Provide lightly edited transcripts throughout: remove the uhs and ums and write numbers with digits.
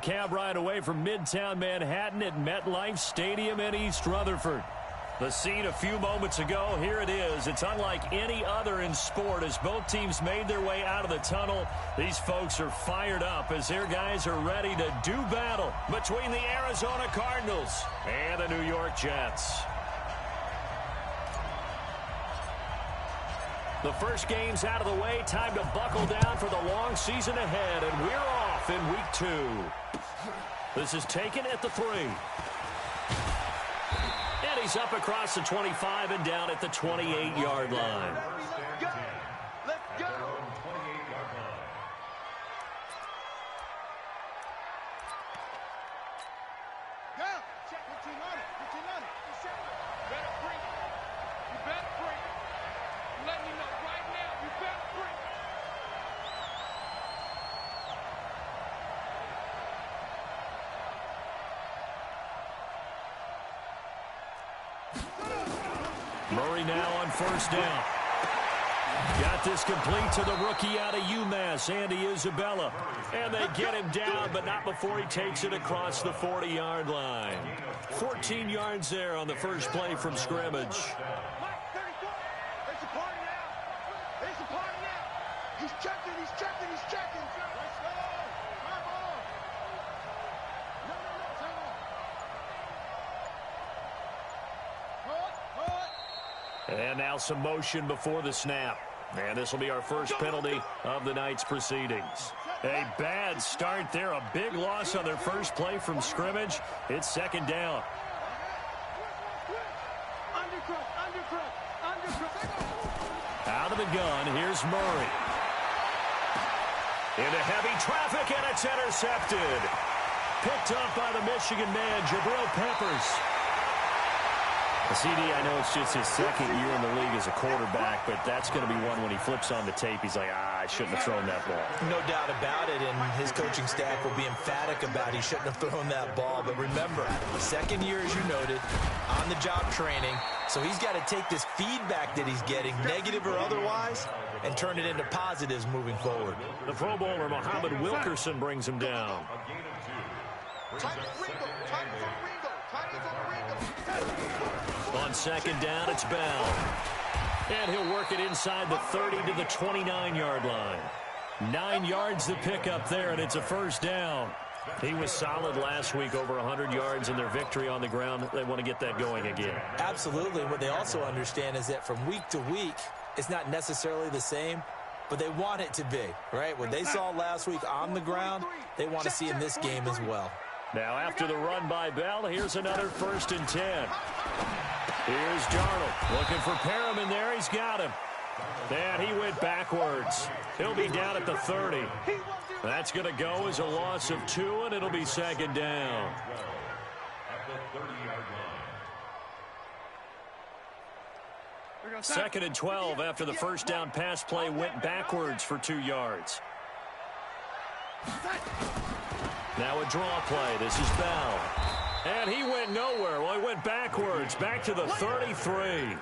Cab ride away from Midtown Manhattan at MetLife Stadium in East Rutherford. The scene a few moments ago, here it is. It's unlike any other in sport as both teams made their way out of the tunnel. These folks are fired up as their guys are ready to do battle between the Arizona Cardinals and the New York Jets. The first game's out of the way. Time to buckle down for the long season ahead, and we're off in week 2. This is taken at the 3. And he's up across the 25 and down at the 28-yard line. Let's go. Check what you on it. What you on it. Better bring it. You better bring it. I'm letting you know right now, you better bring it. Murray now on first down. Got this complete to the rookie out of UMass, Andy Isabella. And they get him down, but not before he takes it across the 40-yard line. 14 yards there on the first play from scrimmage. It's a party now. It's a party now. He's checking. Let's go. Come on. No, come on. And now some motion before the snap. And this will be our first penalty of the night's proceedings. A bad start there. A big loss on their first play from scrimmage. It's second down. Out of the gun, here's Murray. Into heavy traffic, and it's intercepted. Picked up by the Michigan man, Jabril Peppers. CD, I know it's just his second year in the league as a quarterback, but that's going to be one when he flips on the tape. He's like, I shouldn't have thrown that ball. No doubt about it, and his coaching staff will be emphatic about he shouldn't have thrown that ball. But remember, second year, as you noted, on-the-job training. So he's got to take this feedback that he's getting, negative or otherwise, and turn it into positives moving forward. The Pro Bowler, Muhammad Wilkerson, brings him down. On second down, it's Bell. And he'll work it inside the 30 to the 29-yard line. 9 yards to pick up there, and it's a first down. He was solid last week, over 100 yards in their victory on the ground. They want to get that going again. Absolutely. What they also understand is that from week to week, it's not necessarily the same, but they want it to be, right? What they saw last week on the ground, they want to see in this game as well. Now after the run by Bell, here's another 1st and 10. Here's Darnold looking for Perriman there. He's got him. And he went backwards. He'll be down at the 30. That's going to go as a loss of 2, and it'll be second down. Second and 12 after the first down pass play went backwards for 2 yards. Now a draw play. This is Bell. And he went nowhere. Well, he went backwards, back to the 33.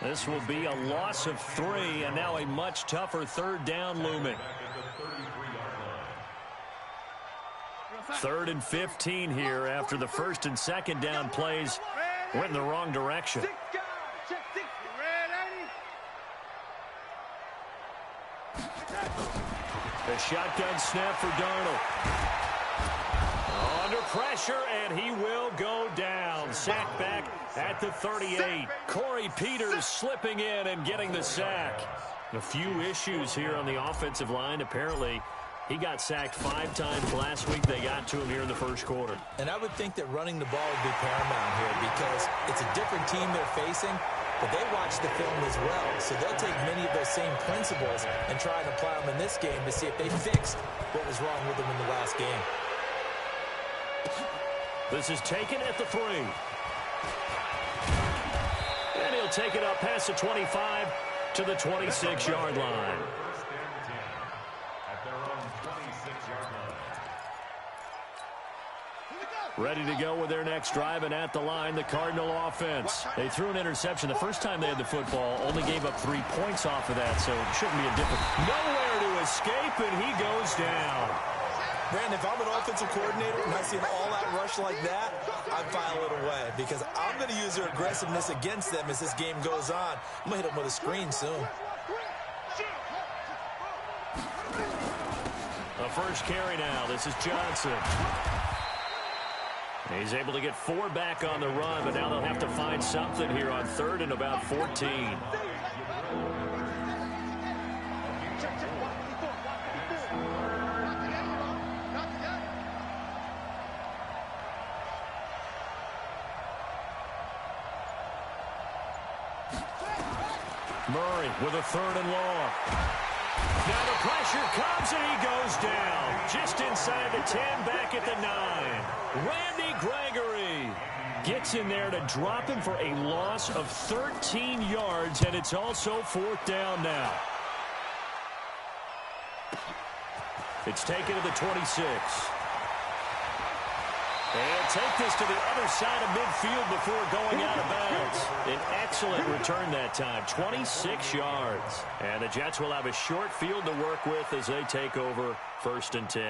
This will be a loss of 3, and now a much tougher third down looming. 3rd and 15 here after the first and second down plays went in the wrong direction. A shotgun snap for Darnold. Under pressure, and he will go down. Sacked back at the 38. Corey Peters slipping in and getting the sack. A few issues here on the offensive line. Apparently, he got sacked 5 times last week. They got to him here in the first quarter. And I would think that running the ball would be paramount here because it's a different team they're facing, but they watch the film as well. So they'll take many of those same principles and try and apply them in this game to see if they fixed what was wrong with them in the last game. This is taken at the 3. And he'll take it up past the 25 to the 26-yard line. Ready to go with their next drive, and at the line, the Cardinal offense. They threw an interception the first time they had the football, only gave up 3 points off of that, so it shouldn't be a difference. Nowhere to escape, and he goes down. Brandon, if I'm an offensive coordinator and I see an all-out rush like that, I file it away because I'm going to use their aggressiveness against them as this game goes on. I'm going to hit them with a screen soon. The first carry now. This is Johnson. He's able to get 4 back on the run, but now they'll have to find something here on 3rd and about 14. Murray with a 3rd and long. Now the pressure comes and he goes down. Just inside the 10, back at the 9. Randy Gregory gets in there to drop him for a loss of 13 yards, and it's also 4th down now. It's taken to the 26. And take this to the other side of midfield before going out of bounds. An excellent return that time, 26 yards. And the Jets will have a short field to work with as they take over 1st and 10.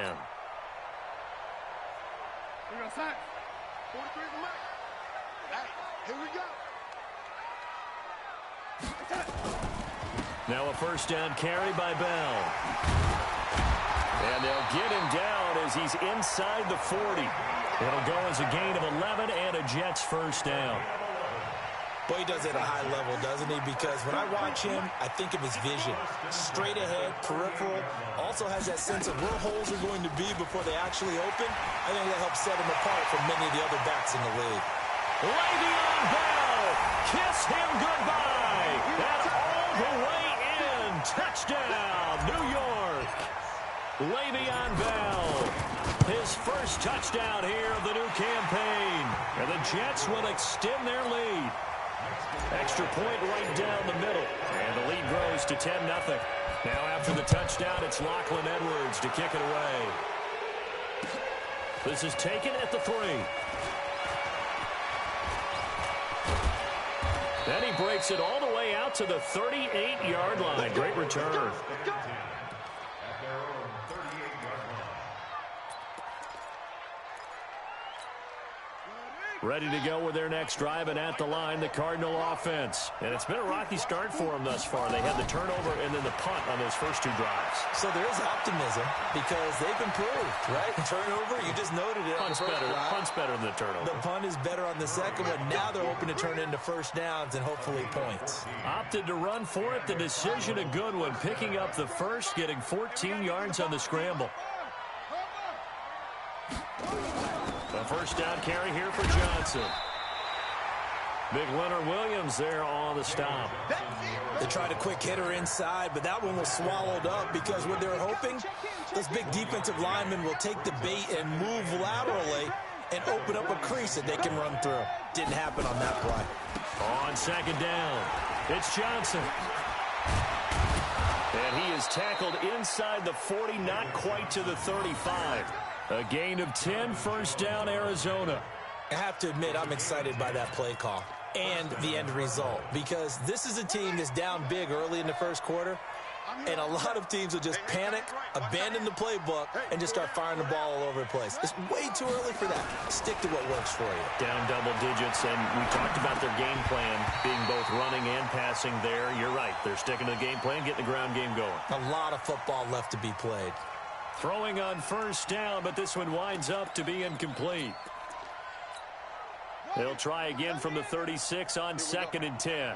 We're going to sack. 43 is the mark. Hey, here we go. Now a 1st down carry by Bell. And they'll get him down as he's inside the 40. It'll go as a gain of 11 and a Jets 1st down. Boy, he does it at a high level, doesn't he? Because when I watch him, I think of his vision. Straight ahead, peripheral. Also has that sense of where holes are going to be before they actually open. I think that helps set him apart from many of the other backs in the league. Le'Veon Bell, kiss him goodbye. And all the way in. Touchdown, New York. Le'Veon Bell, his first touchdown here of the new campaign. And the Jets will extend their lead. Extra point right down the middle. And the lead grows to 10-0. Now after the touchdown, it's Lachlan Edwards to kick it away. This is taken at the 3. Then he breaks it all the way out to the 38-yard line. Great return. Ready to go with their next drive, and at the line, the Cardinal offense. And it's been a rocky start for them thus far. They had the turnover and then the punt on those first 2 drives. So there is optimism because they've improved, right? Turnover, you just noted it. Punt's better than the turnover. The punt is better on the second one. Now they're hoping to turn into 1st downs and hopefully points. Opted to run for it. The decision a good one. Picking up the first, getting 14 yards on the scramble. The 1st down carry here for Johnson. Big Leonard Williams there on the stop. They tried a quick hitter inside, but that one was swallowed up because what they're hoping, those big defensive linemen will take the bait and move laterally and open up a crease that they can run through. Didn't happen on that play. On 2nd down, it's Johnson. And he is tackled inside the 40, not quite to the 35. A gain of 10, 1st down, Arizona. I have to admit, I'm excited by that play call and the end result because this is a team that's down big early in the 1st quarter, and a lot of teams will just panic, abandon the playbook, and just start firing the ball all over the place. It's way too early for that. Stick to what works for you. Down double digits, and we talked about their game plan being both running and passing there. You're right. They're sticking to the game plan, getting the ground game going. A lot of football left to be played. Throwing on 1st down, but this one winds up to be incomplete. They'll try again from the 36 on 2nd and 10.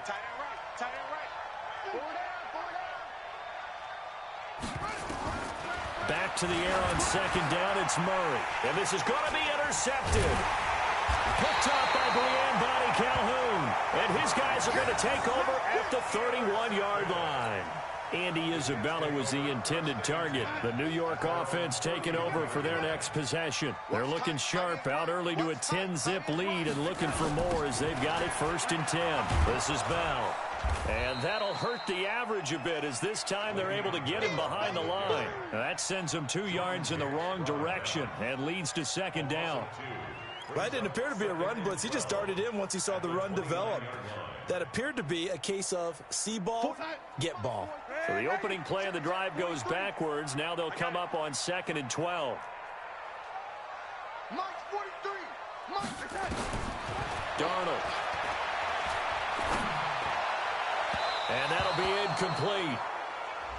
Back to the air on 2nd down, it's Murray. And this is going to be intercepted. Picked up by Brian Bonnie Calhoun. And his guys are going to take over at the 31-yard line. Andy Isabella was the intended target. The New York offense taking over for their next possession. They're looking sharp, out early to a 10-zip lead and looking for more as they've got it 1st and 10. This is Bell. And that'll hurt the average a bit as this time they're able to get him behind the line. That sends him 2 yards in the wrong direction and leads to 2nd down. That didn't appear to be a run blitz. He just darted in once he saw the run develop. That appered to be a case of see ball, get ball. So the opening play of the drive goes backwards. Now they'll come up on 2nd and 12. Mike's 43. Mike. Darnold. And that'll be incomplete.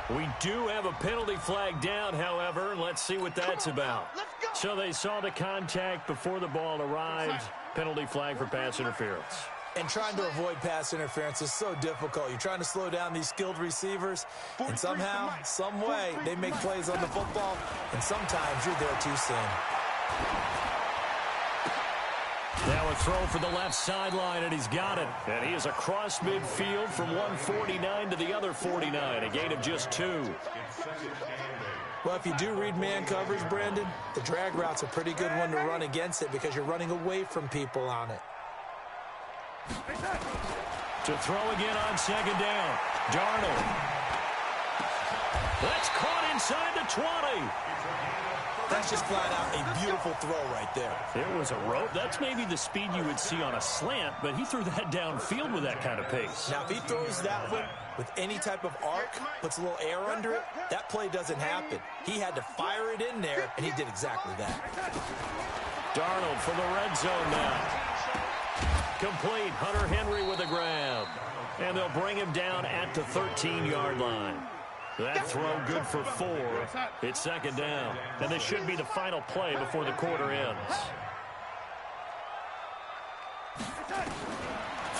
We do have a penalty flag down, however. Let's see what that's about. So they saw the contact before the ball arrived. Penalty flag for pass interference. And trying to avoid pass interference is so difficult. You're trying to slow down these skilled receivers, and somehow, some way, they make plays on the football, and sometimes you're there too soon. Now a throw for the left sideline, and he's got it. And he is across midfield from 149 to the other 49, a gain of just 2. Well, if you do read man coverage, Brandon, the drag route's a pretty good one to run against it because you're running away from people on it. To throw again on second down. Darnold. That's caught inside the 20. That's just flat out a beautiful throw right there. There was a rope. That's maybe the speed you would see on a slant, but he threw that downfield with that kind of pace. Now, if he throws that one with any type of arc, puts a little air under it, that play doesn't happen. He had to fire it in there, and he did exactly that. Darnold for the red zone now. Complete. Hunter Henry with a grab. And they'll bring him down at the 13-yard line. That throw good for 4. It's second down. And this should be the final play before the quarter ends.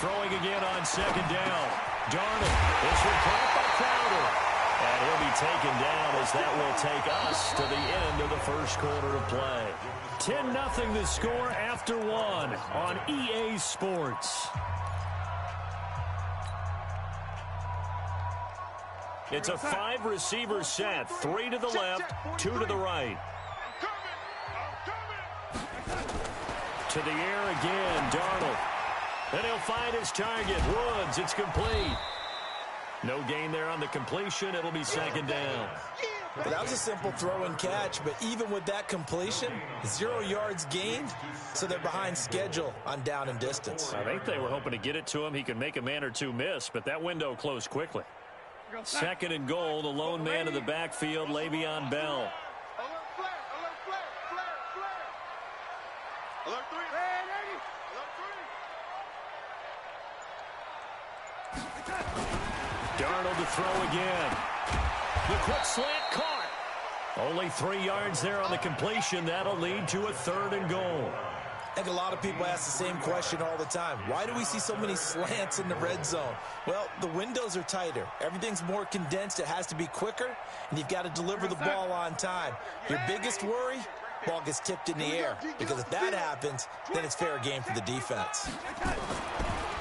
Throwing again on second down. Darnold. This one caught by Crowder. And he'll be taken down as that will take us to the end of the first quarter of play. 10-0 the score after 1 on EA Sports. It's a 5-receiver set. 3 to the left, 2 to the right. To the air again, Darnold. And he'll find his target. Woods, it's complete. No gain there on the completion. It'll be second down. Well, that was a simple throw and catch, but even with that completion, 0 yards gained, so they're behind schedule on down and distance. I think they were hoping to get it to him. He could make a man or two miss, but that window closed quickly. Second and goal, the lone man in the backfield, Le'Veon Bell. Darnold to throw again. The quick slant caught. Only 3 yards there on the completion. That'll lead to a 3rd and goal. I think a lot of people ask the same question all the time. Why do we see so many slants in the red zone? Well, the windows are tighter. Everything's more condensed. It has to be quicker, and you've got to deliver the ball on time. Your biggest worry? Ball gets tipped in the air, because if that happens, then it's fair game for the defense.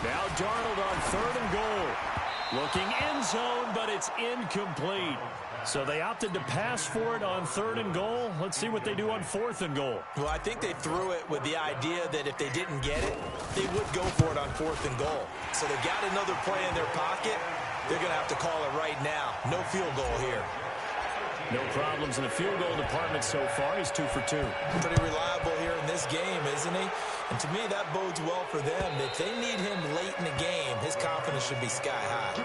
Now Darnold on 3rd and goal. Looking end zone, but it's incomplete. So they opted to pass for it on 3rd and goal. Let's see what they do on 4th and goal. Well, I think they threw it with the idea that if they didn't get it, they would go for it on 4th and goal. So they got another play in their pocket. They're going to have to call it right now. No field goal here. No problems in the field goal department so far. He's 2 for 2. Pretty reliable here in this game, isn't he? And to me, that bodes well for them. If they need him late in the game, his confidence should be sky high.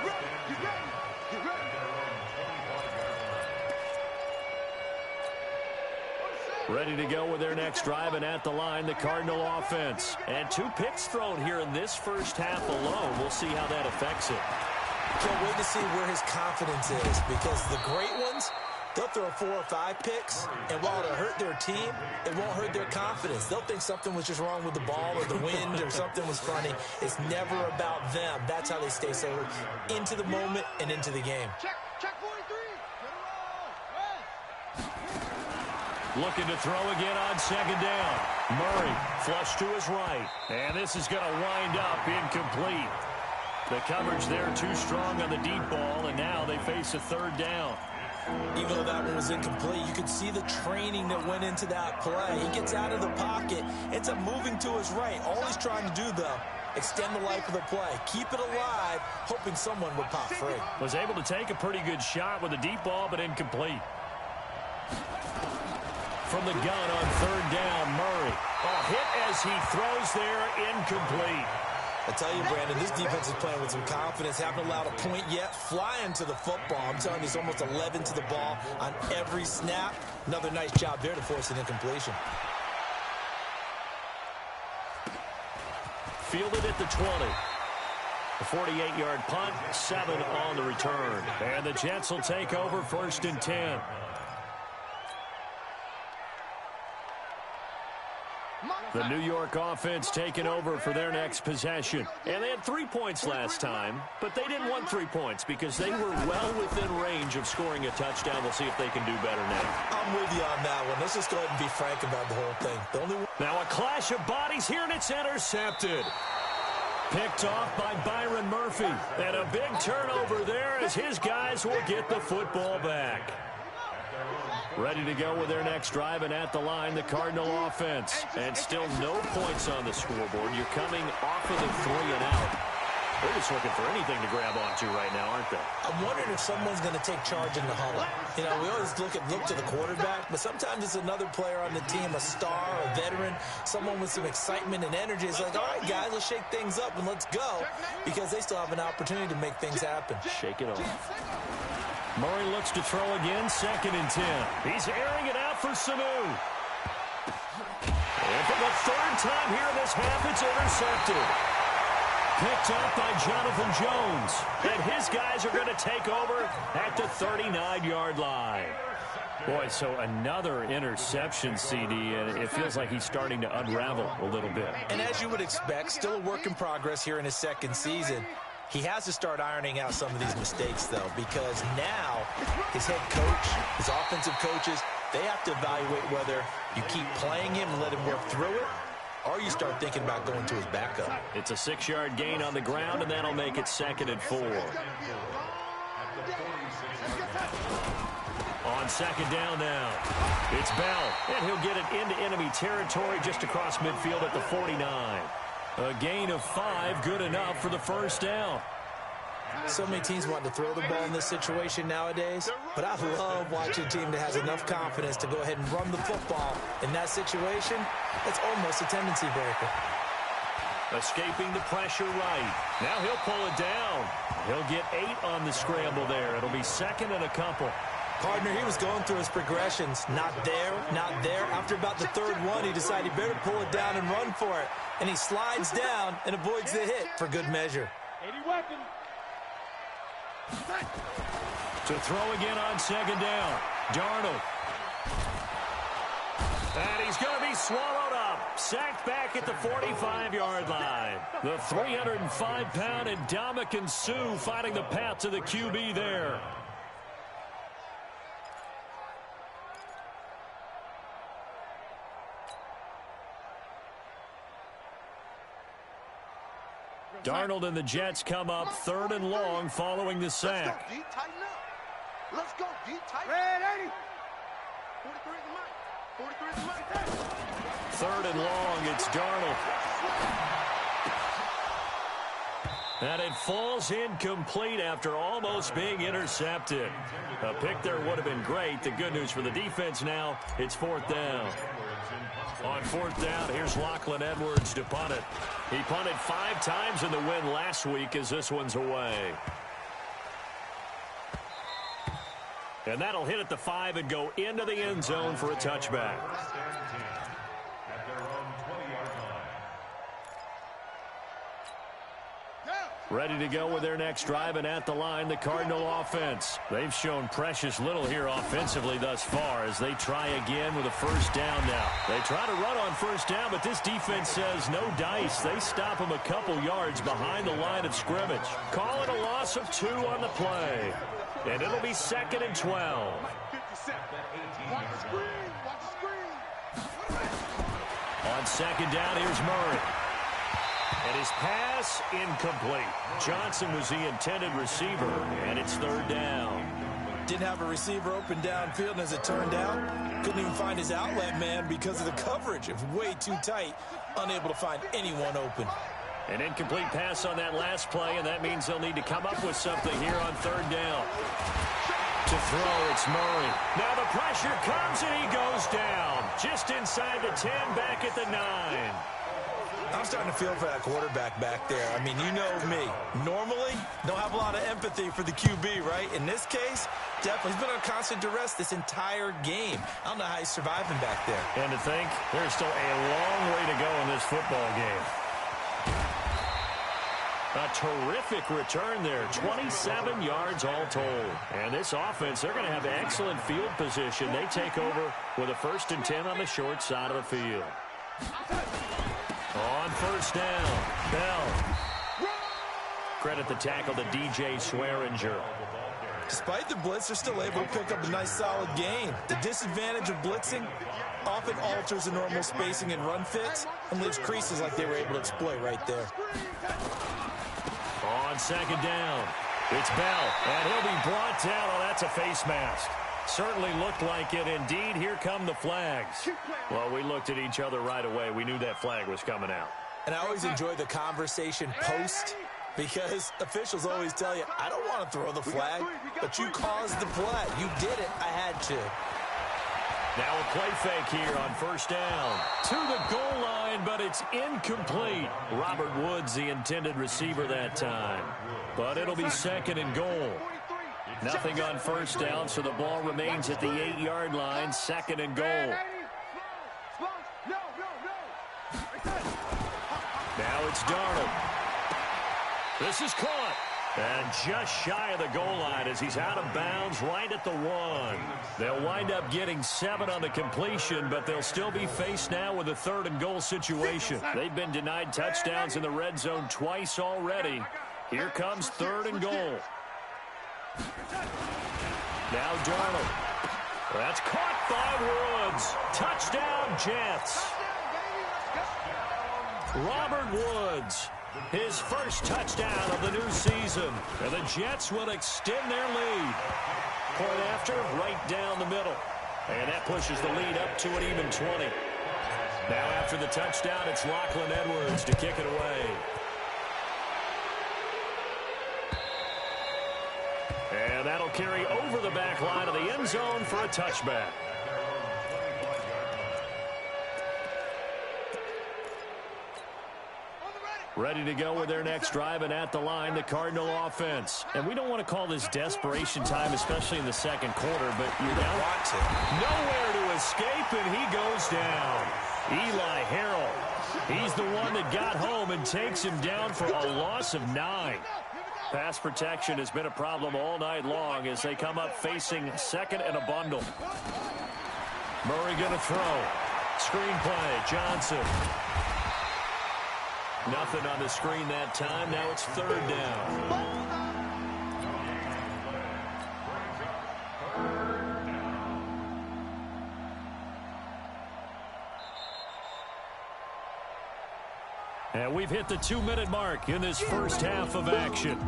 Ready to go with their next drive, and at the line, the Cardinal offense. And 2 picks thrown here in this first half alone. We'll see how that affects it. Can't wait to see where his confidence is, because the great ones, they'll throw 4 or 5 picks, and while it'll hurt their team, it won't hurt their confidence. They'll think something was just wrong with the ball or the wind or something was funny. It's never about them. That's how they stay so into the moment and into the game. Check 43. Looking to throw again on second down. Murray flush to his right. And this is going to wind up incomplete. The coverage there too strong on the deep ball, and now they face a 3rd down. Even though that one was incomplete, you could see the training that went into that play. He gets out of the pocket, ends up moving to his right. All he's trying to do, though, extend the life of the play. Keep it alive, hoping someone would pop free. Was able to take a pretty good shot with a deep ball, but incomplete. From the gun on 3rd down, Murray. A hit as he throws there, incomplete. I tell you, Brandon, this defense is playing with some confidence. Haven't allowed a point yet. Flying to the football. I'm telling you, it's almost 11 to the ball on every snap. Another nice job there to force an incompletion. fielded at the 20. A 48-yard punt, 7 on the return. And the Jets will take over 1st and 10. The New York offense taking over for their next possession. And they had 3 points last time, but they didn't want 3 points because they were well within range of scoring a touchdown. We'll see if they can do better now. I'm with you on that one. Let's just go ahead and be frank about the whole thing. Now a clash of bodies here, and it's intercepted. Picked off by Byron Murphy. And a big turnover there as his guys will get the football back. Ready to go with their next drive, and at the line, the Cardinal offense. And still no points on the scoreboard. You're coming off of the 3 and out. They're just looking for anything to grab onto right now, aren't they? I'm wondering if someone's going to take charge in the huddle. You know, we always look to the quarterback, but sometimes it's another player on the team, a star, a veteran, someone with some excitement and energy. It's like, all right, guys, let's shake things up and let's go, because they still have an opportunity to make things happen. Shake it off. Murray looks to throw again, 2nd and 10. He's airing it out for Sanu. And for the 3rd time here in this half, it's intercepted. Picked up by Jonathan Jones. And his guys are going to take over at the 39-yard line. Boy, so another interception, CD, and it feels like he's starting to unravel a little bit. And as you would expect, still a work in progress here in his 2nd season. He has to start ironing out some of these mistakes, though, because now his head coach, his offensive coaches, they have to evaluate whether you keep playing him and let him work through it, or you start thinking about going to his backup. It's a 6-yard gain on the ground, and that'll make it 2nd and 4. On 2nd down now, it's Bell, and he'll get it into enemy territory just across midfield at the 49. A gain of 5, good enough for the 1st down. So many teams want to throw the ball in this situation nowadays, but I love watching a team that has enough confidence to go ahead and run the football. In that situation, it's almost a tendency breaker. Escaping the pressure right. Now he'll pull it down. He'll get 8 on the scramble there. It'll be 2nd and a couple. Partner, he was going through his progressions. Not there, not there. After about the 3rd one, he decided he better pull it down and run for it. And he slides down and avoids the hit for good measure. 80 weapon. To throw again on 2nd down. Darnold. And he's going to be swallowed up. Sacked back at the 45-yard line. The 305-pound Ndamukong Suh fighting the path to the QB there. Darnold and the Jets come up 3rd and long following the sack. Let's go, D. Tighten up. Let's go, D. Tighten up. Red 80. 43 is the mic. 43 is the mic. 3rd and long, it's Darnold. And it falls incomplete after almost being intercepted. A pick there would have been great. The good news for the defense now, it's 4th down. On 4th down, here's Lachlan Edwards to punt it. He punted 5 times in the win last week as this one's away. And that'll hit at the 5 and go into the end zone for a touchback. Ready to go with their next drive, and at the line, the Cardinal offense. They've shown precious little here offensively thus far as they try again with a 1st down now. They try to run on 1st down, but this defense says no dice. They stop them a couple yards behind the line of scrimmage. Call it a loss of 2 on the play. And it'll be 2nd and 12. Watch the screen. Watch the screen. On 2nd down, here's Murray. And his pass incomplete. Johnson was the intended receiver, and it's 3rd down. Didn't have a receiver open downfield, and as it turned out, couldn't even find his outlet man because of the coverage. It was way too tight, unable to find anyone open. An incomplete pass on that last play, and that means they'll need to come up with something here on 3rd down. To throw, it's Murray. Now the pressure comes, and he goes down. Just inside the 10, back at the 9. I'm starting to feel for that quarterback back there. I mean, you know me. Normally, don't have a lot of empathy for the QB, right? In this case, definitely. He's been on constant duress this entire game. I don't know how he's surviving back there. And to think, there's still a long way to go in this football game. A terrific return there. 27 yards all told. And this offense, they're going to have excellent field position. They take over with a 1st and 10 on the short side of the field. On first down, Bell. Credit the tackle to DJ Swearinger. Despite the blitz, they're still able to pick up a nice, solid gain. The disadvantage of blitzing often alters the normal spacing and run fits and leaves creases like they were able to exploit right there. On 2nd down, it's Bell, and he'll be brought down. Oh, that's a face mask. Certainly looked like it. Indeed, here come the flags. Well, we looked at each other right away. We knew that flag was coming out. And I always enjoy the conversation post, because officials always tell you, I don't want to throw the flag, but you caused the play. You did it. I had to. Now a play fake here on first down. To the goal line, but it's incomplete. Robert Woods, the intended receiver that time. But it'll be 2nd and goal. Nothing on first down, so the ball remains at the 8-yard line. 2nd and goal. Now it's Darnold. This is caught. And just shy of the goal line as he's out of bounds right at the 1. They'll wind up getting 7 on the completion, but they'll still be faced now with a 3rd and goal situation. They've been denied touchdowns in the red zone twice already. Here comes 3rd and goal. Now Darnold. That's caught by Woods. Touchdown, Jets. Robert Woods. His first touchdown of the new season. And the Jets will extend their lead. Point after, right down the middle. And that pushes the lead up to an even 20. Now after the touchdown, it's Lachlan Edwards to kick it away. And that'll carry over the back line of the end zone for a touchback. Ready to go with their next drive, and at the line, the Cardinal offense. And we don't want to call this desperation time, especially in the 2nd quarter, but you don't want to. Nowhere to escape, and he goes down. Eli Harrell. He's the one that got home and takes him down for a loss of 9. Pass protection has been a problem all night long as they come up facing 2nd and a bundle. Murray going to throw. Screen play, Johnson. Nothing on the screen that time. Now it's 3rd down. And we've hit the 2-minute mark in this first half of action.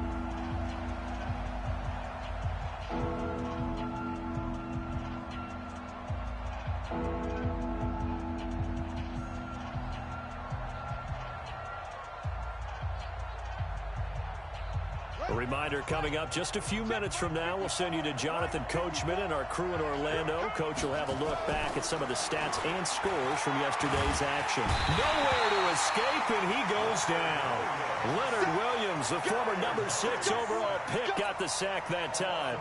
A reminder coming up just a few minutes from now, we'll send you to Jonathan Coachman and our crew in Orlando. Coach will have a look back at some of the stats and scores from yesterday's action. Nowhere to escape, and he goes down. Leonard Williams, the former number 6 overall pick, got the sack that time.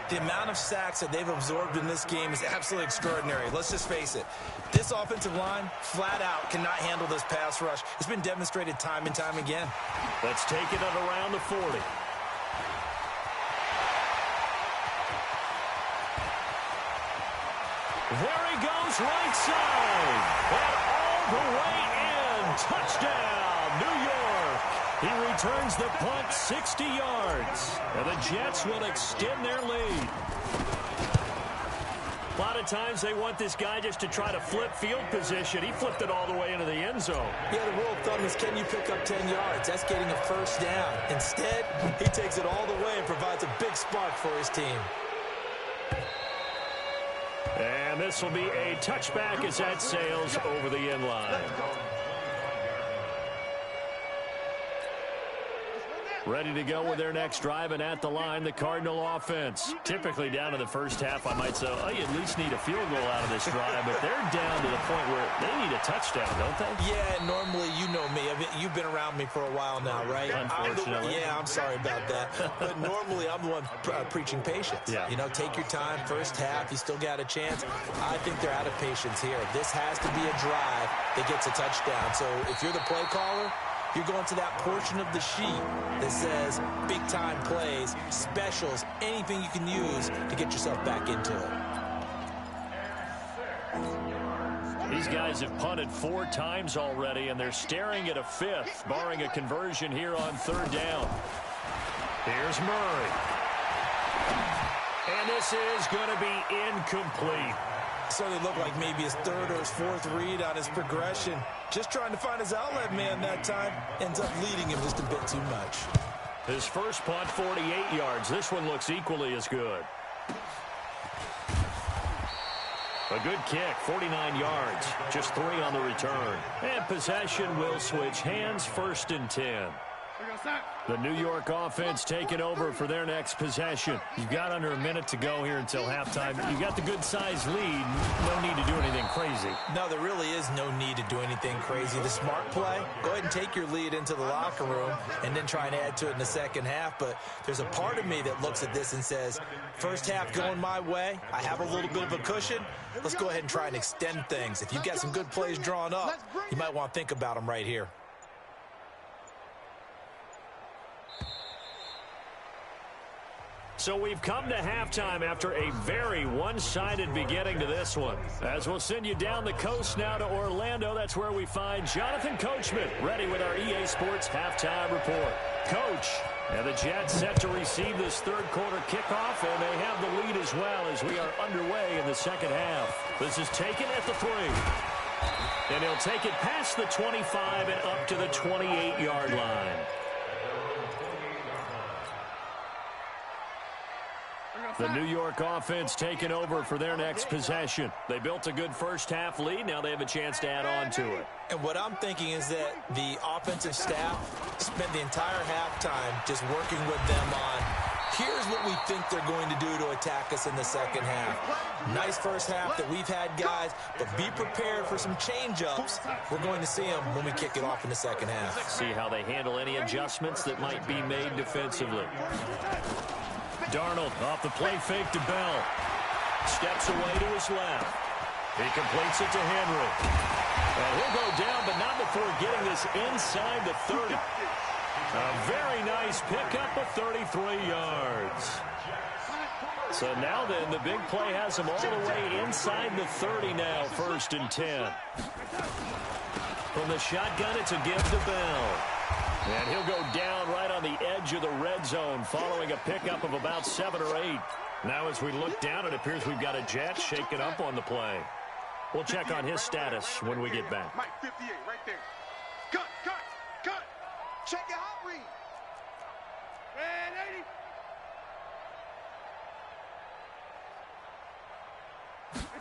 The amount of sacks that they've absorbed in this game is absolutely extraordinary. Let's just face it. This offensive line, flat out, cannot handle this pass rush. It's been demonstrated time and time again. Let's take it at around the 40. There he goes, right side. And all the way in. Touchdown, New York. He returns the punt 60 yards. And the Jets will extend their lead. A lot of times they want this guy just to try to flip field position. He flipped it all the way into the end zone. Yeah, the rule of thumb is, can you pick up 10 yards? That's getting a first down. Instead, he takes it all the way and provides a big spark for his team. And this will be a touchback as that sails over the end line. Ready to go with their next drive, and at the line, the Cardinal offense. Typically down in the first half, I might say, oh, you at least need a field goal out of this drive, but they're down to the point where they need a touchdown, don't they? Yeah, normally, you know me. You've been around me for a while now, right? Unfortunately. I'm sorry about that. But normally, I'm the one preaching patience. Yeah. You know, take your time, first half, you still got a chance. I think they're out of patience here. This has to be a drive that gets a touchdown. So if you're the play caller, you're going to that portion of the sheet that says big-time plays, specials, anything you can use to get yourself back into it. These guys have punted 4 times already, and they're staring at a 5th, barring a conversion here on 3rd down. Here's Murray. And this is going to be incomplete. Certainly looked like maybe his 3rd or his 4th read on his progression. Just trying to find his outlet man that time. Ends up leading him just a bit too much. His first punt, 48 yards. This one looks equally as good. A good kick, 49 yards. Just 3 on the return. And possession will switch hands, 1st and 10. The New York offense taking over for their next possession. You've got under a minute to go here until halftime. You've got the good-sized lead. No need to do anything crazy. No, there really is no need to do anything crazy. The smart play, go ahead and take your lead into the locker room and then try and add to it in the second half. But there's a part of me that looks at this and says, first half going my way, I have a little bit of a cushion. Let's go ahead and try and extend things. If you've got some good plays drawn up, you might want to think about them right here. So we've come to halftime after a very one-sided beginning to this one. As we'll send you down the coast now to Orlando, that's where we find Jonathan Coachman ready with our EA Sports Halftime Report. Coach, and the Jets set to receive this 3rd quarter kickoff, and they have the lead as well as we are underway in the second half. This is taken at the 3. And he'll take it past the 25 and up to the 28-yard line. The New York offense taking over for their next possession. They built a good first half lead. Now they have a chance to add on to it. And what I'm thinking is that the offensive staff spent the entire halftime just working with them on, here's what we think they're going to do to attack us in the second half. Nice first half that we've had, guys, but be prepared for some change-ups. We're going to see them when we kick it off in the second half. See how they handle any adjustments that might be made defensively. Darnold off the play fake to Bell. Steps away to his left. He completes it to Henry. And he'll go down, but not before getting this inside the 30. A very nice pickup of 33 yards. So now then, the big play has him all the way inside the 30 now, 1st and 10. From the shotgun, it's a give to Bell. And he'll go down right on the edge of the red zone following a pickup of about 7 or 8. Now as we look down, it appears we've got a Jet shaken up on the play. We'll check on his status when we get back. Mike 58 right there. Cut. Check your hot read. And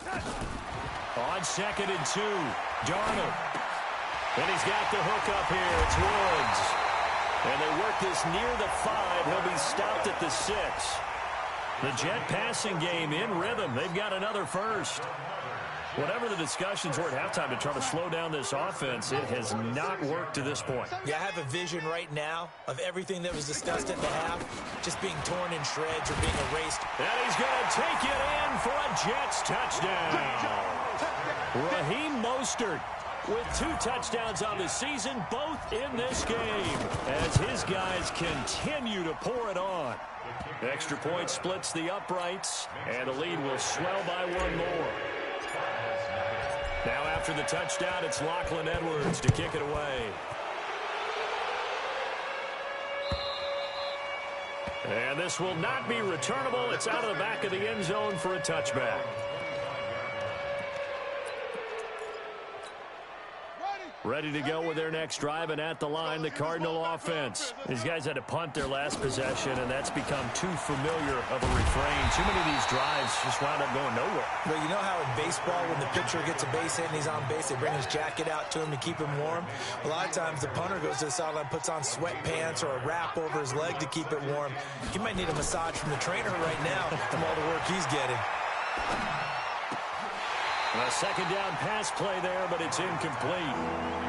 80. On 2nd and 2, Darnold. And he's got the hook up here. It's Woods. And they work this near the 5. He'll be stopped at the 6. The Jet passing game in rhythm. They've got another first. Whatever the discussions were at halftime to try to slow down this offense, it has not worked to this point. Yeah, I have a vision right now of everything that was discussed at the half just being torn in shreds or being erased. And he's going to take it in for a Jets touchdown. Raheem Mostert with 2 touchdowns on the season, both in this game, as his guys continue to pour it on. Extra point splits the uprights, and the lead will swell by 1 more. Now after the touchdown, it's Lachlan Edwards to kick it away. And this will not be returnable. It's out of the back of the end zone for a touchback. Ready to go with their next drive, and at the line, the Cardinal offense. These guys had to punt their last possession, and that's become too familiar of a refrain. Too many of these drives just wound up going nowhere. Well, you know how in baseball, when the pitcher gets a base hit and he's on base, they bring his jacket out to him to keep him warm? A lot of times, the punter goes to the sideline, puts on sweatpants or a wrap over his leg to keep it warm. He might need a massage from the trainer right now from all the work he's getting. A second down pass play there, but it's incomplete.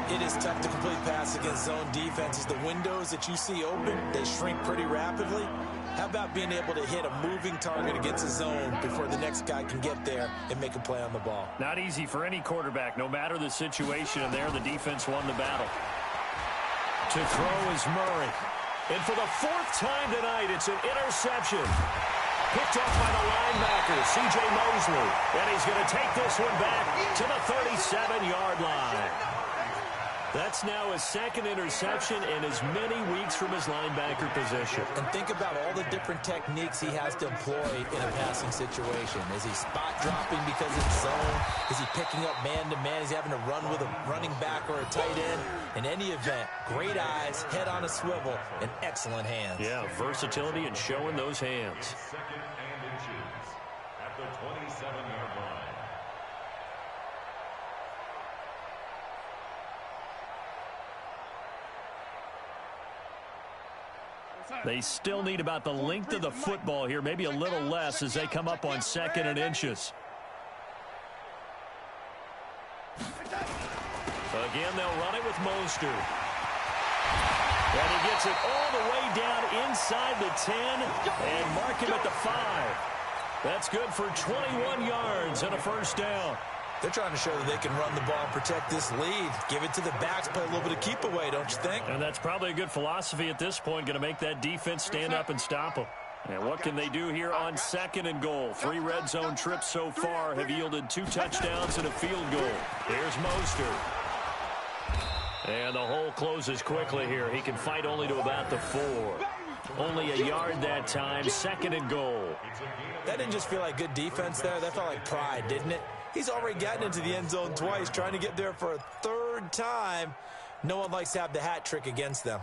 It is tough to complete pass against zone defenses. The windows that you see open, they shrink pretty rapidly. How about being able to hit a moving target against a zone before the next guy can get there and make a play on the ball? Not easy for any quarterback, no matter the situation, and there the defense won the battle. To throw is Murray. And for the fourth time tonight, it's an interception. Picked off by the linebacker, C.J. Mosley. And he's going to take this one back to the 37-yard line. That's now his second interception in as many weeks from his linebacker position. And think about all the different techniques he has to employ in a passing situation. Is he spot dropping because it's zone? Is he picking up man-to-man? Is he having to run with a running back or a tight end? In any event, great eyes, head on a swivel, and excellent hands. Yeah, versatility and showing those hands. Second and inches at the 27-yard line. They still need about the length of the football here, maybe a little less as they come up on 2nd and inches. Again, they'll run it with Mostert. And he gets it all the way down inside the 10 and mark him at the 5. That's good for 21 yards and a first down. They're trying to show that they can run the ball and protect this lead. Give it to the backs, play a little bit of keep away, don't you think? And that's probably a good philosophy at this point, going to make that defense stand up and stop them. And what can they do here on 2nd and goal? 3 red zone trips so far have yielded 2 touchdowns and a field goal. Here's Mostert. And the hole closes quickly here. He can fight only to about the 4. Only a yard that time, 2nd and goal. That didn't just feel like good defense there. That felt like pride, didn't it? He's already gotten into the end zone twice, trying to get there for a 3rd time. No one likes to have the hat trick against them.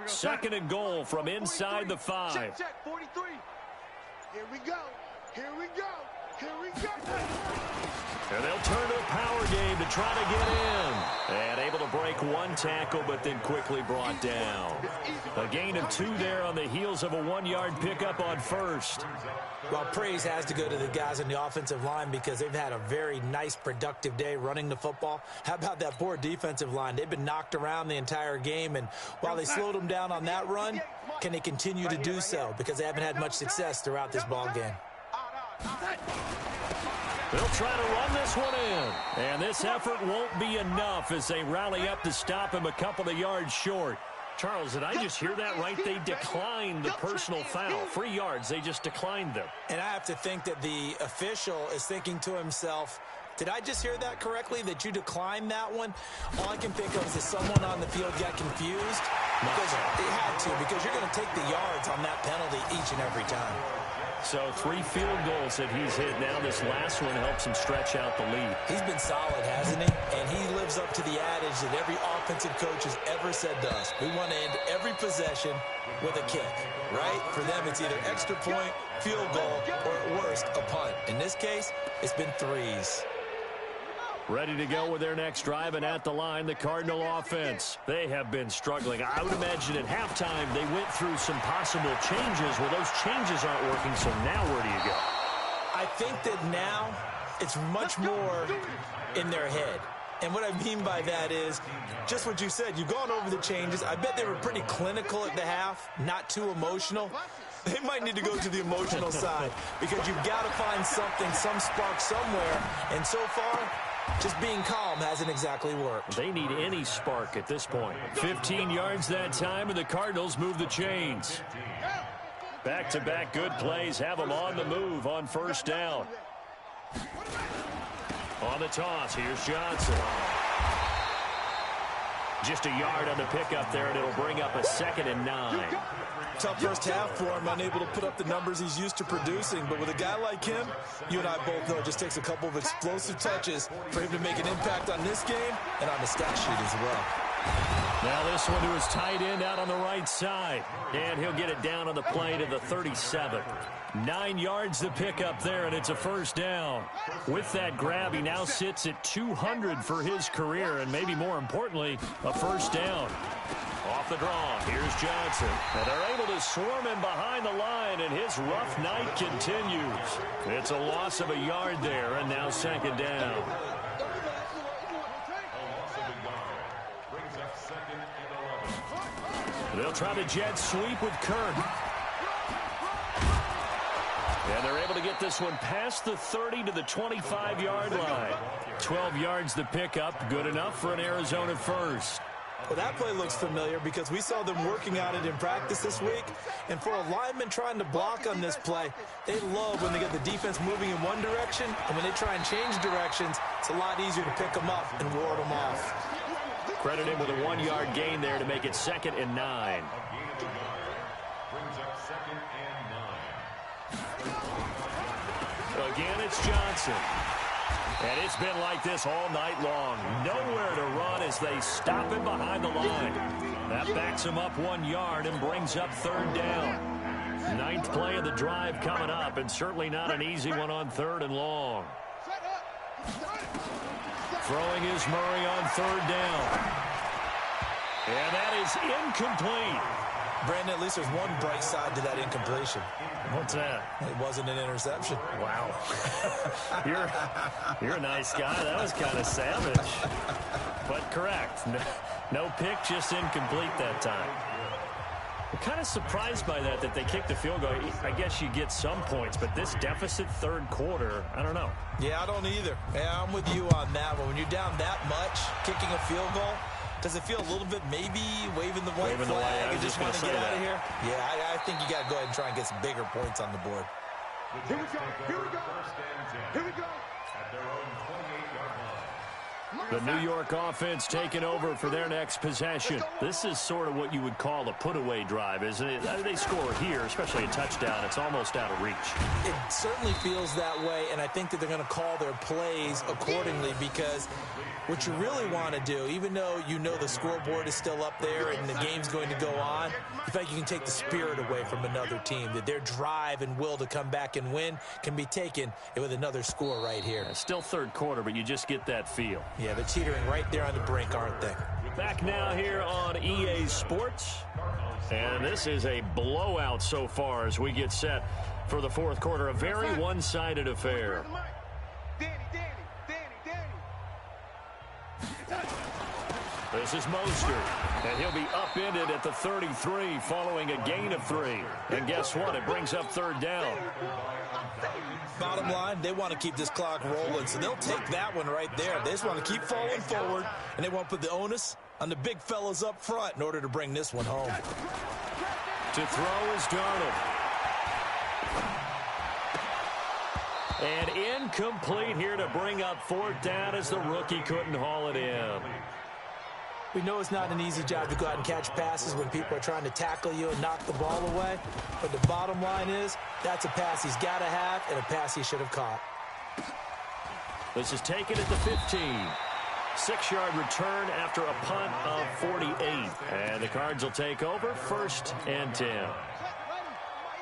Second and goal from inside the 5. Check, 43. Here we go. Here we go. Here we go. And they'll turn to a power game to try to get in. And able to break 1 tackle, but then quickly brought down. A gain of 2 there on the heels of a 1-yard pickup on first. Well, praise has to go to the guys on the offensive line because they've had a very nice, productive day running the football. How about that poor defensive line? They've been knocked around the entire game, and while they slowed them down on that run, can they continue to do so? Because they haven't had much success throughout this ball game. They'll try to run this one in. And this effort won't be enough as they rally up to stop him a couple of yards short. Charles, did I just hear that right? They declined the personal foul. 3 yards, they just declined them. And I have to think that the official is thinking to himself, did I just hear that correctly, that you declined that one? All I can think of is that someone on the field got confused. Because they had to, because you're going to take the yards on that penalty each and every time. So 3 field goals that he's hit. Now this last one helps him stretch out the lead. He's been solid, hasn't he? And he lives up to the adage that every offensive coach has ever said to us. We want to end every possession with a kick, right? For them, it's either extra point, field goal, or at worst, a punt. In this case, it's been 3s. Ready to go with their next drive, and at the line, the Cardinal offense. They have been struggling. I would imagine at halftime they went through some possible changes. Well, those changes aren't working, so now where do you go? I think that now it's much more in their head. And what I mean by that is just what you said. You've gone over the changes. I bet they were pretty clinical at the half, not too emotional. They might need to go to the emotional side because you've got to find something, some spark somewhere. And so far, just being calm hasn't exactly worked. They need any spark at this point. 15 yards that time, and the Cardinals move the chains. Back-to-back good plays have them on the move on first down. On the toss, here's Johnson. Just a yard on the pickup there, and it'll bring up a 2nd and 9. Tough first half for him, unable to put up the numbers he's used to producing. But with a guy like him, you and I both know it just takes a couple of explosive touches for him to make an impact on this game and on the stat sheet as well. Now this one to his tight end out on the right side. And he'll get it down on the play to the 37. 9 yards to pick up there, and it's a first down. With that grab, he now sits at 200 for his career, and maybe more importantly, a first down. Off the draw, here's Johnson. And they're able to swarm him behind the line, and his rough night continues. It's a loss of a yard there, and now 2nd down. They'll try the jet sweep with Kirk. And they're able to get this one past the 30 to the 25-yard line. 12 yards to pick up. Good enough for an Arizona first. Well, that play looks familiar because we saw them working on it in practice this week. And for a lineman trying to block on this play, they love when they get the defense moving in one direction. And when they try and change directions, it's a lot easier to pick them up and ward them off. Credit him with a 1-yard gain there to make it 2nd and 9. Brings up 2nd and 9. Again, it's Johnson. And it's been like this all night long. Nowhere to run as they stop him behind the line. That backs him up 1 yard and brings up 3rd down. 9th play of the drive coming up, and certainly not an easy one on 3rd and long. Throwing is Murray on 3rd down. And that is incomplete. Brandon, at least there's one bright side to that incompletion. What's that? It wasn't an interception. Wow. You're a nice guy. That was kind of savage. But correct. No pick, just incomplete that time. I'm kind of surprised by that they kicked the field goal. I guess you get some points, but this deficit 3rd quarter, I don't know. Yeah, I don't either. Yeah, I'm with you on that one. When you're down that much, kicking a field goal, does it feel a little bit maybe waving the white flag and just want to get out of here? Yeah, I think you got to go ahead and try and get some bigger points on the board. Here we go. Here we go. Here we go. At their own 28-yard line. The New York offense taking over for their next possession. This is sort of what you would call a put-away drive, isn't it? They score here, especially a touchdown. It's almost out of reach. It certainly feels that way, and I think that they're going to call their plays accordingly because what you really want to do, even though you know the scoreboard is still up there and the game's going to go on, you feel like you can take the spirit away from another team, that their drive and will to come back and win can be taken with another score right here. Still 3rd quarter, but you just get that feel. Yeah, they're teetering right there on the brink, aren't they? Back now here on EA Sports. And this is a blowout so far as we get set for the 4th quarter. A very one-sided affair. This is Mostert, and he'll be upended at the 33 following a gain of 3. And guess what? It brings up 3rd down. Bottom line, they want to keep this clock rolling, so they'll take that one right there. They just want to keep falling forward, and they want to put the onus on the big fellas up front in order to bring this one home. To throw is Darnold. And incomplete here to bring up 4th down as the rookie couldn't haul it in. We know it's not an easy job to go out and catch passes when people are trying to tackle you and knock the ball away. But the bottom line is, that's a pass he's got to have and a pass he should have caught. This is taken at the 15. 6-yard return after a punt of 48. And the Cards will take over 1st and 10.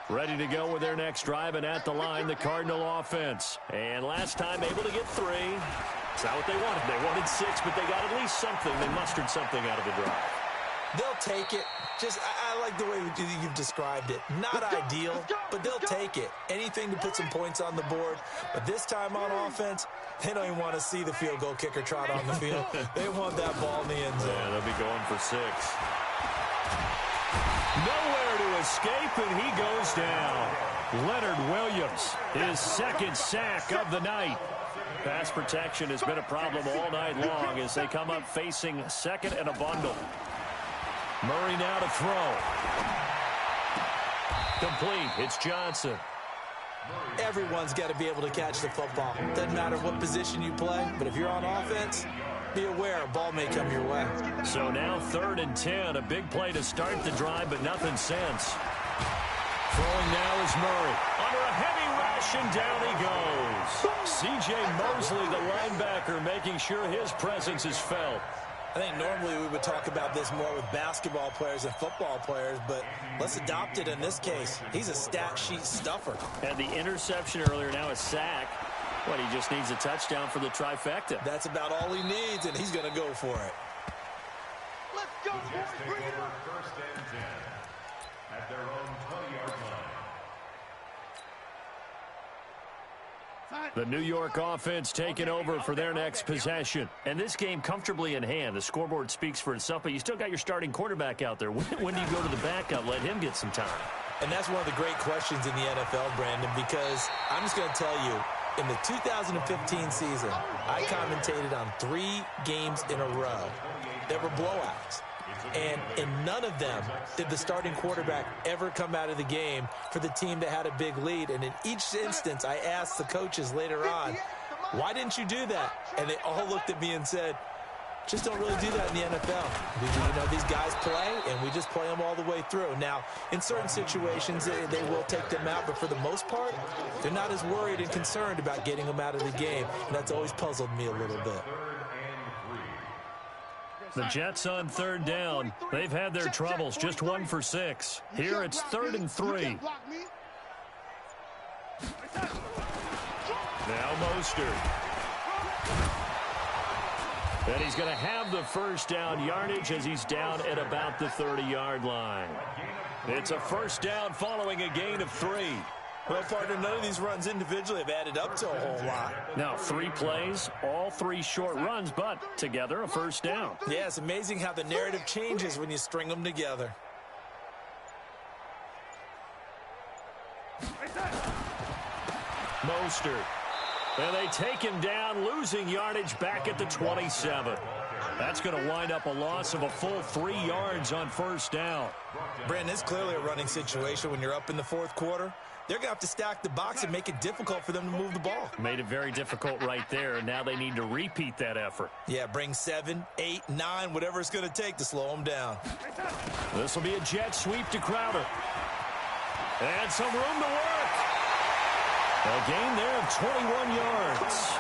Ready to go with their next drive, and at the line, the Cardinal offense. And last time able to get 3. It's not what they wanted. They wanted 6, but they got at least something. They mustered something out of the drive. They'll take it. I like the way you've described it. Not ideal, but they'll take it. Anything to put some points on the board. But this time on offense, they don't even want to see the field goal kicker trot on the field. They want that ball in the end zone. Yeah, they'll be going for 6. Nowhere to escape, and he goes down. Leonard Williams, his 2nd sack of the night. Pass protection has been a problem all night long as they come up facing 2nd and a bundle. Murray now to throw. Complete. It's Johnson. Everyone's got to be able to catch the football. Doesn't matter what position you play, but if you're on offense, be aware a ball may come your way. So now 3rd and 10. A big play to start the drive, but nothing since. Throwing now is Murray. Under a heavy rush, and down he goes. C.J. Mosley, the linebacker, making sure his presence is felt. I think normally we would talk about this more with basketball players and football players, but let's adopt it in this case. He's a stat sheet stuffer. And the interception earlier, now a sack. What, he just needs a touchdown for the trifecta. That's about all he needs, and he's going to go for it. Let's go, boys. Bring it up. 1st and 10. At their own 20-yard line. The New York offense taking over for their next possession. And this game comfortably in hand. The scoreboard speaks for itself, but you still got your starting quarterback out there. When do you go to the backup? Let him get some time. And that's one of the great questions in the NFL, Brandon, because I'm just going to tell you, in the 2015 season, I commentated on 3 games in a row that were blowouts. And in none of them did the starting quarterback ever come out of the game for the team that had a big lead. And in each instance, I asked the coaches later on, why didn't you do that? And they all looked at me and said, just don't really do that in the NFL. You know, these guys play, and we just play them all the way through. Now, in certain situations, they will take them out, but for the most part, they're not as worried and concerned about getting them out of the game. And that's always puzzled me a little bit. The Jets on 3rd down. They've had their troubles, just 1 for 6. Here it's 3rd and 3. Now Mostert. And he's going to have the first down yardage as he's down at about the 30-yard line. It's a first down following a gain of 3. Well, partner, none of these runs individually have added up to a whole lot. Now, 3 plays, all 3 short runs, but together a first down. Yeah, it's amazing how the narrative changes when you string them together. Mostert. And they take him down, losing yardage back at the 27. That's going to wind up a loss of a full 3 yards on first down. Brandon, it's clearly a running situation when you're up in the 4th quarter. They're going to have to stack the box and make it difficult for them to move the ball. Made it very difficult right there, and now they need to repeat that effort. Yeah, bring 7, 8, 9, whatever it's going to take to slow them down. This will be a jet sweep to Crowder. And some room to work. A gain there of 21 yards.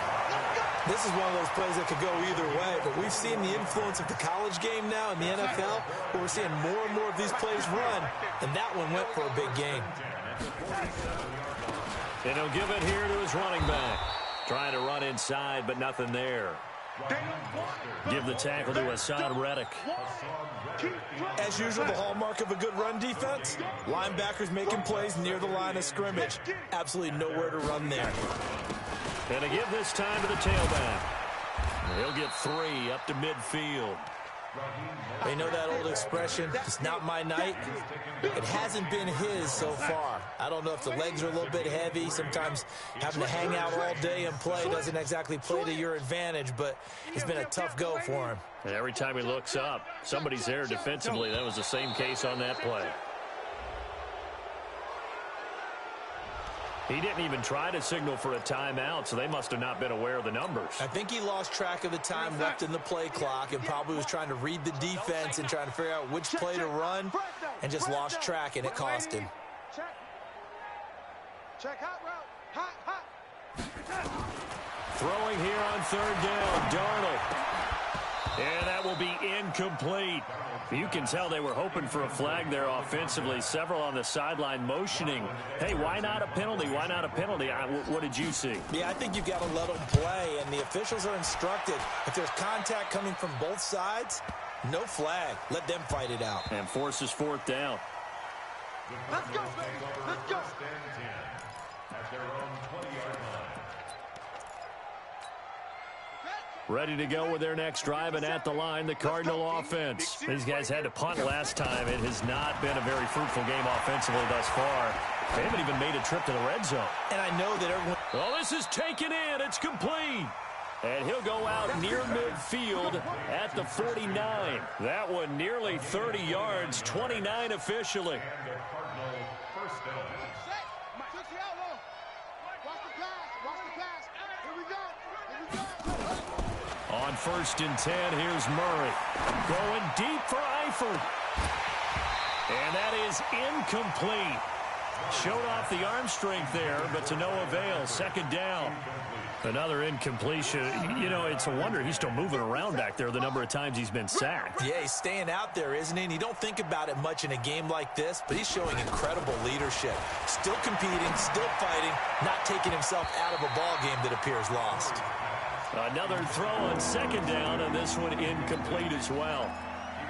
This is one of those plays that could go either way, but we've seen the influence of the college game now in the NFL, where we're seeing more and more of these plays run, and that one went for a big gain. And he'll give it here to his running back. Trying to run inside, but nothing there. Give the tackle to Hassan Reddick. As usual, the hallmark of a good run defense, linebackers making plays near the line of scrimmage. Absolutely nowhere to run there. And to give this time to the tailback. He'll get 3 up to midfield. You know that old expression, it's not my night? It hasn't been his so far. I don't know if the legs are a little bit heavy. Sometimes having to hang out all day and play doesn't exactly play to your advantage, but it's been a tough go for him. And every time he looks up, somebody's there defensively. That was the same case on that play. He didn't even try to signal for a timeout, so they must have not been aware of the numbers. I think he lost track of the time left in the play clock and probably was trying to read the defense and trying to figure out which play to run and just lost track, and it cost him. Check hot route. Hot. Throwing here on 3rd down, Darnold. And that will be incomplete. You can tell they were hoping for a flag there offensively. Several on the sideline motioning, hey, why not a penalty? Why not a penalty? What did you see? Yeah, I think you've got to let them play, and the officials are instructed. If there's contact coming from both sides, no flag. Let them fight it out. And forces 4th down. Let's go, baby. Let's go. At their own 20-yard line. Ready to go with their next drive, and at the line, the Cardinal offense. These guys had to punt last time. It has not been a very fruitful game offensively thus far. They haven't even made a trip to the red zone. And I know that everyone... Well, this is taken in. It's complete. And he'll go out near midfield at the 49. That one nearly 30 yards, 29 officially. On 1st and 10, here's Murray. Going deep for Eifert. And that is incomplete. Showed off the arm strength there, but to no avail. 2nd down. Another incompletion. You know, it's a wonder he's still moving around back there the number of times he's been sacked. Yeah, he's staying out there, isn't he? And you don't think about it much in a game like this, but he's showing incredible leadership. Still competing, still fighting, not taking himself out of a ball game that appears lost. Another throw on 2nd down, and this one incomplete as well.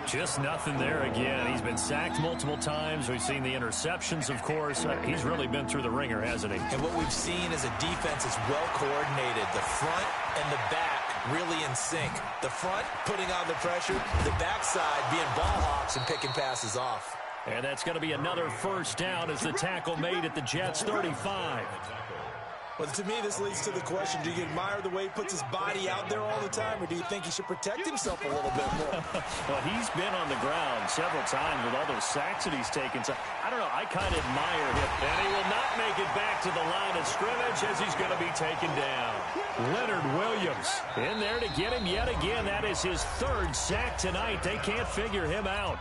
Just nothing there again. He's been sacked multiple times. We've seen the interceptions, of course. He's really been through the ringer, hasn't he? And what we've seen is a defense is well coordinated. The front and the back really in sync. The front putting on the pressure, the backside being ball hawks and picking passes off. And that's going to be another first down as the tackle made at the Jets' 35. Well, to me, this leads to the question, do you admire the way he puts his body out there all the time, or do you think he should protect himself a little bit more? Well, he's been on the ground several times with all those sacks that he's taken. So, I don't know, I kind of admire him. And he will not make it back to the line of scrimmage as he's going to be taken down. Leonard Williams in there to get him yet again. That is his third sack tonight. They can't figure him out.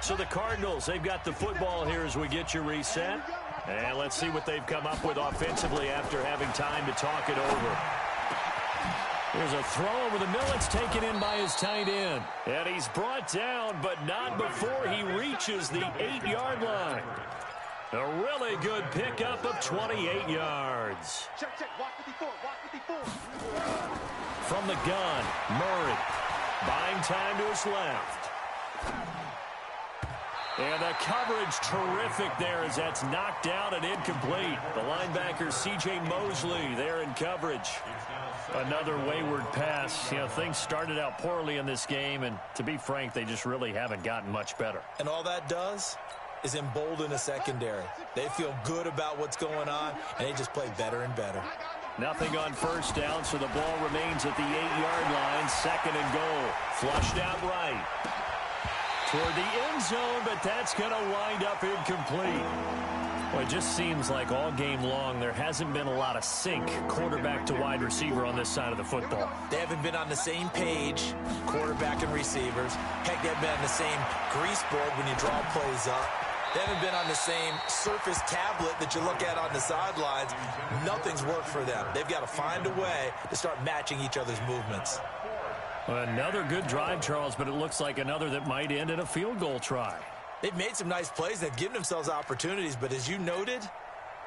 So the Cardinals, they've got the football here as we get you reset. And let's see what they've come up with offensively after having time to talk it over. There's a throw over the middle. It's taken in by his tight end. And he's brought down, but not before he reaches the 8-yard line. A really good pickup of 28 yards. Check, walk 54, walk 54. From the gun, Murray buying time to his left. And the coverage terrific there as that's knocked down and incomplete. The linebacker C.J. Mosley there in coverage. Another wayward pass. You know, things started out poorly in this game, and to be frank, they just really haven't gotten much better. And all that does is embolden a secondary. They feel good about what's going on, and they just play better and better. Nothing on first down, so the ball remains at the 8-yard line. Second and goal. Flushed out right. Toward the end zone, but that's going to wind up incomplete. Well, it just seems like all game long there hasn't been a lot of sync quarterback to wide receiver on this side of the football. They haven't been on the same page, quarterback and receivers. Heck, they haven't been on the same grease board when you draw plays up. They haven't been on the same surface tablet that you look at on the sidelines. Nothing's worked for them. They've got to find a way to start matching each other's movements. Another good drive, Charles, but it looks like another that might end in a field goal try. They've made some nice plays. They've given themselves opportunities, but as you noted,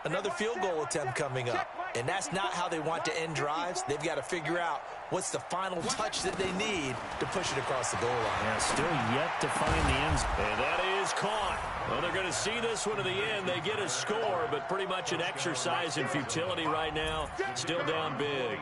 another field goal attempt coming up. And that's not how they want to end drives. They've got to figure out what's the final touch that they need to push it across the goal line. Yeah, still yet to find the end zone. And that is caught. Well, they're going to see this one to the end. They get a score, but pretty much an exercise in futility right now. Still down big.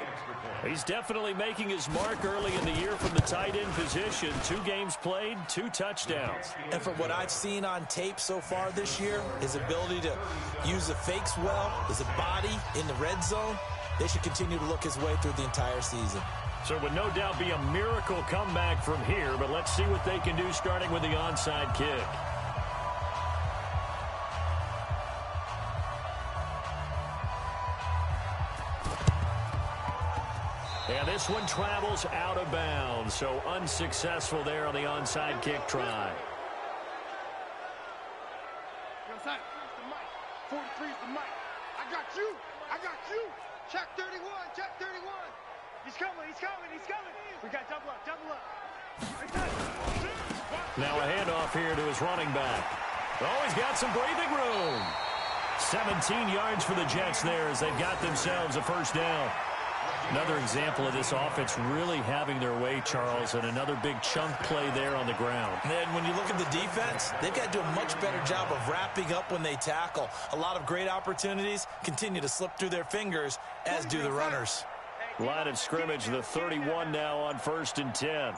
He's definitely making his mark early in the year from the tight end position. 2 games played, 2 touchdowns. And from what I've seen on tape so far this year, his ability to use the fakes well, his body in the red zone, they should continue to look his way through the entire season. So it would no doubt be a miracle comeback from here, but let's see what they can do starting with the onside kick. And this one travels out of bounds, so unsuccessful there on the onside kick try. Yo, son, here's the mic. 43's the mic. I got you. I got you. Check 31. Check 31. He's coming. He's coming. He's coming. We got double up. Double up. Now a handoff here to his running back. Oh, he's got some breathing room. 17 yards for the Jets there as they've got themselves a first down. Another example of this offense really having their way, Charles, and another big chunk play there on the ground. And then when you look at the defense, they've got to do a much better job of wrapping up when they tackle. A lot of great opportunities continue to slip through their fingers, as do the runners. Line of scrimmage, the 31 now on 1st and 10.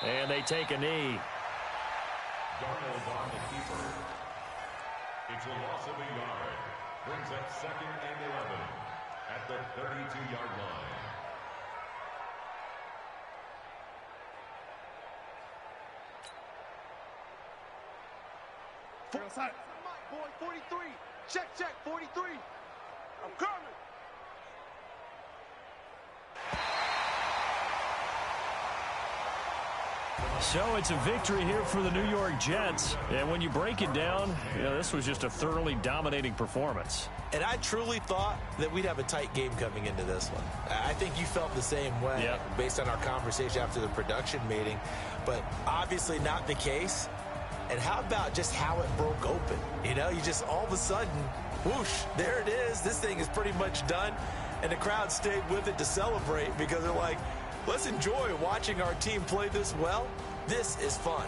And they take a knee. Darnold on the keeper. It's a loss of a yard. Brings up 2nd and 11 at the 32-yard line. Boy, 43. Check, 43. I'm coming. So it's a victory here for the New York Jets. And when you break it down, you know, this was just a thoroughly dominating performance. And I truly thought that we'd have a tight game coming into this one. I think you felt the same way based on our conversation after the production meeting. But obviously not the case. And how about just how it broke open? You know, you just all of a sudden, whoosh, there it is. This thing is pretty much done. And the crowd stayed with it to celebrate because they're like, let's enjoy watching our team play this well. This is fun.